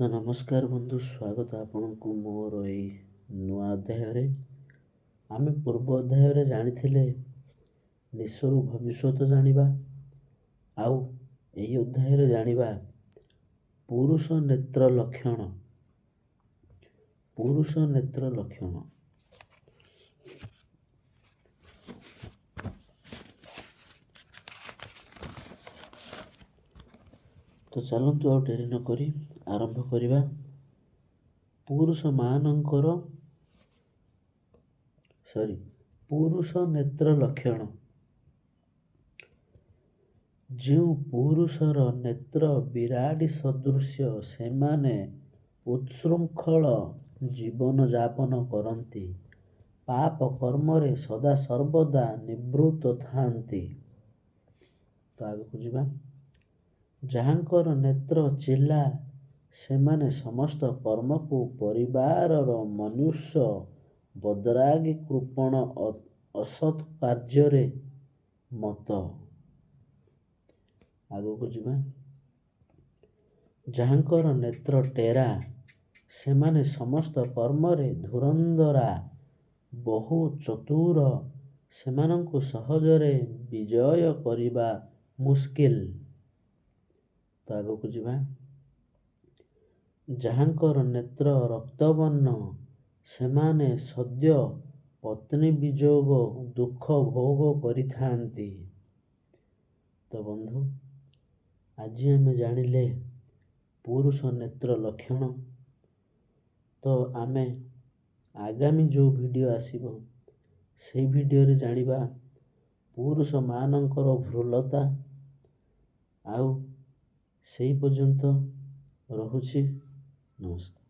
ତ ନମସ୍କାର ବନ୍ଧୁ, ସ୍ୱାଗତ ଆପଣଙ୍କୁ ମୋର ଏଇ ନୂଆ ଅଧ୍ୟାୟରେ। ଆମେ ପୂର୍ବ ଅଧ୍ୟାୟରେ ଜାଣିଥିଲେ ନିଶରୁ ଭବିଷ୍ୟତ ଜାଣିବା, ଆଉ ଏହି ଅଧ୍ୟାୟରେ ଜାଣିବା ପୁରୁଷ ନେତ୍ର ଲକ୍ଷଣ। ପୁରୁଷ ନେତ୍ର ଲକ୍ଷଣ। ତ ଚାଲନ୍ତୁ ଆଉ ଡେରି ନକରି ଆରମ୍ଭ କରିବା। ପୁରୁଷ ନେତ୍ର ଲକ୍ଷଣ। ଯେଉଁ ପୁରୁଷର ନେତ୍ର ବିରାଡ଼ି ସଦୃଶ୍ୟ, ସେମାନେ ଉତ୍ସୃଙ୍ଖଳ ଜୀବନଯାପନ କରନ୍ତି, ପାପ କର୍ମରେ ସଦାସର୍ବଦା ନିବୃତ୍ତ ଥାନ୍ତି। ତ ଆଗକୁ ଯିବା। ଯାହାଙ୍କର ନେତ୍ର ଚିଲା, ସେମାନେ ସମସ୍ତ କର୍ମକୁ ପରିବାରର ମନୁଷ୍ୟ, ବଦରାଗୀ କୃପଣ ଅସତ୍ କାର୍ଯ୍ୟରେ ମତ। ଆଗକୁ ଯିବା। ଯାହାଙ୍କର ନେତ୍ର ଟେରା, ସେମାନେ ସମସ୍ତ କର୍ମରେ ଧୁରନ୍ଧରା, ବହୁ ଚତୁର, ସେମାନଙ୍କୁ ସହଜରେ ବିଜୟ କରିବା ମୁସ୍କିଲ। ତ ଆଗକୁ ଯିବା। ଯାହାଙ୍କର ନେତ୍ର ରକ୍ତବର୍ଣ୍ଣ, ସେମାନେ ସଦ୍ୟ ପତ୍ନୀ ବିଯୋଗ ଦୁଃଖ ଭୋଗ କରିଥାନ୍ତି। ତ ବନ୍ଧୁ, ଆଜି ଆମେ ଜାଣିଲେ ପୁରୁଷ ନେତ୍ର ଲକ୍ଷଣ। ତ ଆମେ ଆଗାମୀ ଯେଉଁ ଭିଡ଼ିଓ ଆସିବ, ସେଇ ଭିଡ଼ିଓରେ ଜାଣିବା ପୁରୁଷମାନଙ୍କର ଭ୍ରୁଲତା। ଆଉ ସେଇ ପର୍ଯ୍ୟନ୍ତ ରହୁଛି। ନମସ୍କାର।